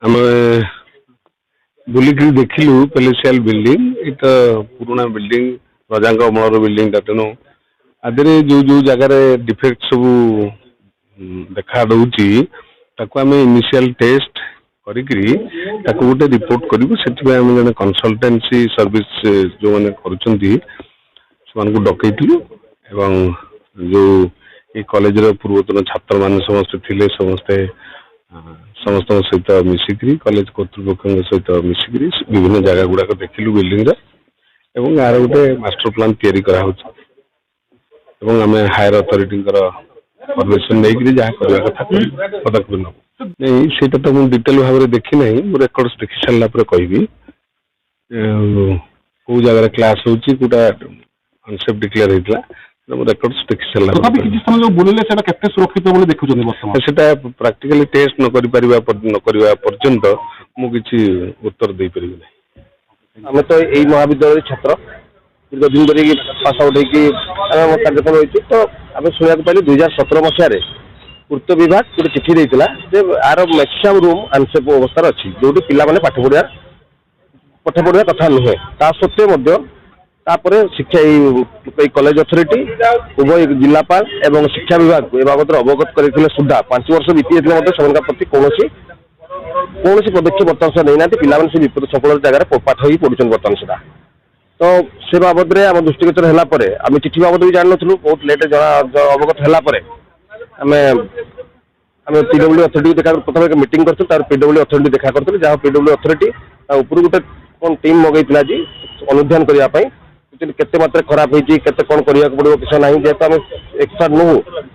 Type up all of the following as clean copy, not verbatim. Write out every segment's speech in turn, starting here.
आम बुलिक देखिलु पेलेसियल बिल्डिंग ये तो पुराना बिल्डिंग रजा अमलर बिल्डिंग तेणु आदि जो जो जगार डिफेक्ट सब देखा दूची आम इनिशियल टेस्ट करी गोटे रिपोर्ट करूँ से जन कंसल्टेंसी सर्विस जो मैंने कर डकईलु एवं जो ये कॉलेज पूर्वतन छात्र मान समस्ते थिले समस्ते समस्त सहित मिसिकी कॉलेज कर्तृपक्ष सहित मिसिकी विभिन्न जगह गुड़ाक देखिलु बिल्डिंग एवं यार गोटे मास्टर प्लान तैयारी आम हायर अथॉरिटी परमिशन नहीं जहाँ करवा कथा पदक्षेप नब नहीं से तो मुझे डिटेल भाव में देखी ना मो रेकर्ड्स देखी सारा कहि कौ जगह क्लास होटा अनसेफ डिक्लेयर होता रेकर्ड्स देखी सारा सुरक्षित सेटा प्रैक्टिकली टेस्ट न करवा पर्यंत मुझे उत्तर दे पारि ना। आम तो यही महाविद्यालय छात्र दीर्घ दिन धरिक पास आउट होकर कार्यक्रम होती तो आम शुणा पाइल 2017 मसीह पूर्त विभाग गोटे चिठी देता आर मैक्सिमम रूम अनसेफ अवस्था अच्छी जो पाने पाठ पढ़ा कथा नुहे ता सत्वे शिक्षा कॉलेज अथॉरिटी उभय जिलापाल एवं शिक्षा विभाग ए बाबद अवगत करते सुधा 5 वर्ष बीती जाते प्रति कौन पदक्षेप बर्तमान सुधा नहीं ना से विपद संकुल जगह पाठ ही पढ़ुन बर्तमान सुधा तो से बाबद में आम दृष्टिगोचर है आम चिठी बाबद भी जान नु बहुत लेट अवगत है आम पीडब्ल्यू अथॉरिटी देखा प्रथम मीटिंग कर पीडब्ल्यू अथॉरिटी देखा करते जहाँ पीडब्ल्यू अथॉरिटी ऊपर गोटे कौन टीम मगैला जी अनुधान करने केते मात्रा खराब होती कौन करने पड़ो किसी ना जेहेतु आम एक्सपर्ट नुह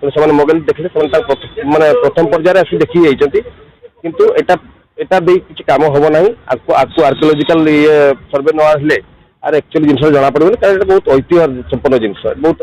से मगैले देखिए माने प्रथम पर्यायर आस देखी जाती किंतु एटा किसी काम हम ना आपको आर्कियोलॉजिकल ये सर्वे न आर एक्चुअली जिन जना पड़े बहुत ऐतिह्य संपन्न जिन बहुत